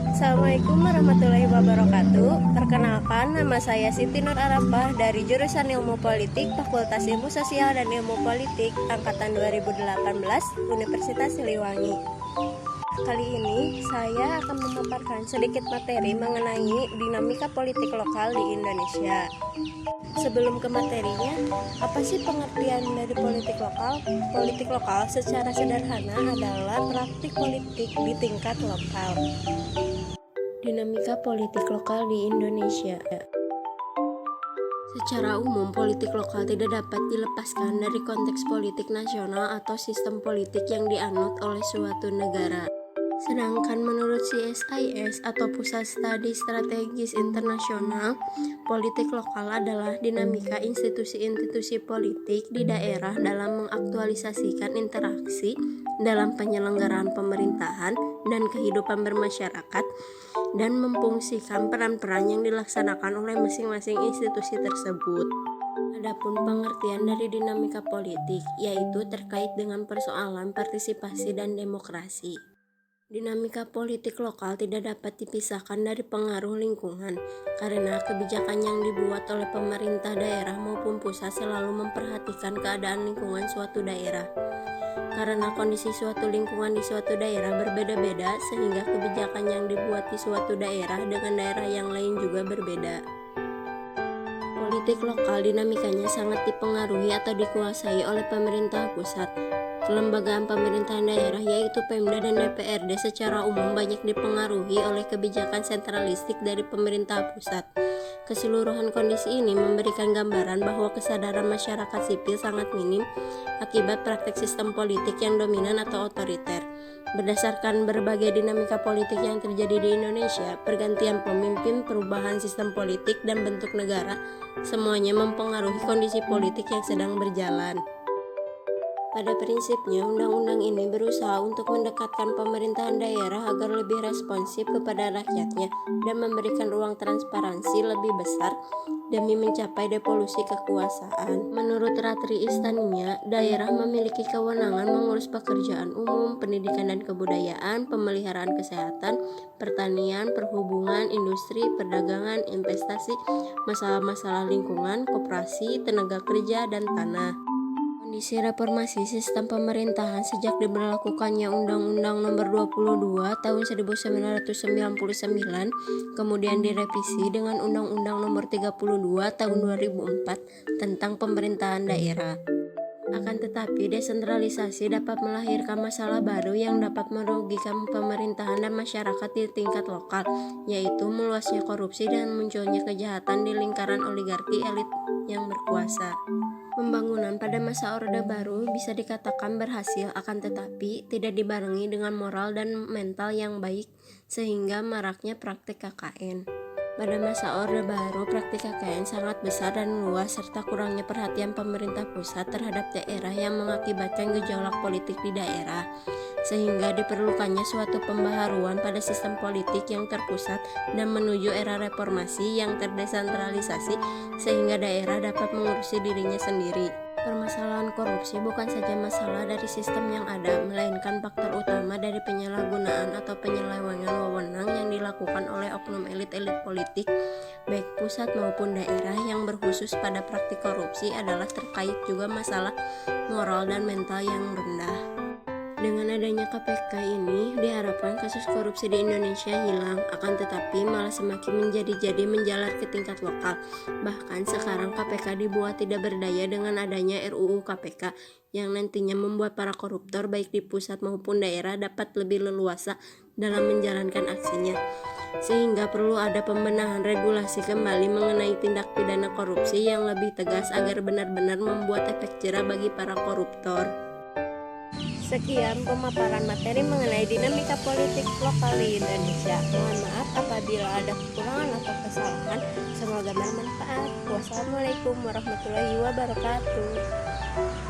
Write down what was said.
Assalamualaikum warahmatullahi wabarakatuh. Perkenalkan, nama saya Siti Nur Arafah dari jurusan Ilmu Politik, Fakultas Ilmu Sosial dan Ilmu Politik, angkatan 2018, Universitas Siliwangi. Kali ini saya akan memaparkan sedikit materi mengenai dinamika politik lokal di Indonesia. Sebelum ke materinya, apa sih pengertian dari politik lokal? Politik lokal secara sederhana adalah praktik politik di tingkat lokal. Dinamika politik lokal di Indonesia. Secara umum, politik lokal tidak dapat dilepaskan dari konteks politik nasional atau sistem politik yang dianut oleh suatu negara. Sedangkan menurut CSIS atau Pusat Studi Strategis Internasional, politik lokal adalah dinamika institusi-institusi politik di daerah dalam mengaktualisasikan interaksi dalam penyelenggaraan pemerintahan dan kehidupan bermasyarakat dan memfungsikan peran-peran yang dilaksanakan oleh masing-masing institusi tersebut. Adapun pengertian dari dinamika politik yaitu terkait dengan persoalan partisipasi dan demokrasi. Dinamika politik lokal tidak dapat dipisahkan dari pengaruh lingkungan, karena kebijakan yang dibuat oleh pemerintah daerah maupun pusat selalu memperhatikan keadaan lingkungan suatu daerah. Karena kondisi suatu lingkungan di suatu daerah berbeda-beda, sehingga kebijakan yang dibuat di suatu daerah dengan daerah yang lain juga berbeda. Politik lokal dinamikanya sangat dipengaruhi atau dikuasai oleh pemerintah pusat. Kelembagaan pemerintahan daerah yaitu Pemda dan DPRD secara umum banyak dipengaruhi oleh kebijakan sentralistik dari pemerintah pusat. Keseluruhan kondisi ini memberikan gambaran bahwa kesadaran masyarakat sipil sangat minim akibat praktek sistem politik yang dominan atau otoriter. Berdasarkan berbagai dinamika politik yang terjadi di Indonesia, pergantian pemimpin, perubahan sistem politik, dan bentuk negara, semuanya mempengaruhi kondisi politik yang sedang berjalan. Pada prinsipnya, undang-undang ini berusaha untuk mendekatkan pemerintahan daerah agar lebih responsif kepada rakyatnya dan memberikan ruang transparansi lebih besar demi mencapai devolusi kekuasaan. Menurut Ratri Istania, daerah memiliki kewenangan mengurus pekerjaan umum, pendidikan dan kebudayaan, pemeliharaan kesehatan, pertanian, perhubungan, industri, perdagangan, investasi, masalah-masalah lingkungan, koperasi, tenaga kerja, dan tanah. Kondisi reformasi sistem pemerintahan sejak diberlakukannya Undang-Undang Nomor 22 Tahun 1999, kemudian direvisi dengan Undang-Undang Nomor 32 Tahun 2004 tentang pemerintahan daerah. Akan tetapi, desentralisasi dapat melahirkan masalah baru yang dapat merugikan pemerintahan dan masyarakat di tingkat lokal, yaitu meluasnya korupsi dan munculnya kejahatan di lingkaran oligarki elit yang berkuasa. Pembangunan pada masa Orde Baru bisa dikatakan berhasil, akan tetapi tidak dibarengi dengan moral dan mental yang baik sehingga maraknya praktik KKN. Pada masa Orde Baru, praktik KKN sangat besar dan luas serta kurangnya perhatian pemerintah pusat terhadap daerah yang mengakibatkan gejolak politik di daerah, sehingga diperlukannya suatu pembaharuan pada sistem politik yang terpusat dan menuju era reformasi yang terdesentralisasi sehingga daerah dapat mengurusi dirinya sendiri. Permasalahan korupsi bukan saja masalah dari sistem yang ada, melainkan faktor utama dari penyalahgunaan atau penyelewengan wewenang yang dilakukan oleh oknum elit-elit politik, baik pusat maupun daerah yang berkhusus pada praktik korupsi adalah terkait juga masalah moral dan mental yang rendah. Dengan adanya KPK ini, diharapkan kasus korupsi di Indonesia hilang, akan tetapi malah semakin menjadi-jadi menjalar ke tingkat lokal. Bahkan sekarang KPK dibuat tidak berdaya dengan adanya RUU KPK yang nantinya membuat para koruptor baik di pusat maupun daerah dapat lebih leluasa dalam menjalankan aksinya. Sehingga perlu ada pembenahan regulasi kembali mengenai tindak pidana korupsi yang lebih tegas agar benar-benar membuat efek jera bagi para koruptor. Sekian pemaparan materi mengenai dinamika politik lokal di Indonesia. Mohon maaf apabila ada kekurangan atau kesalahan. Semoga bermanfaat. Wassalamualaikum warahmatullahi wabarakatuh.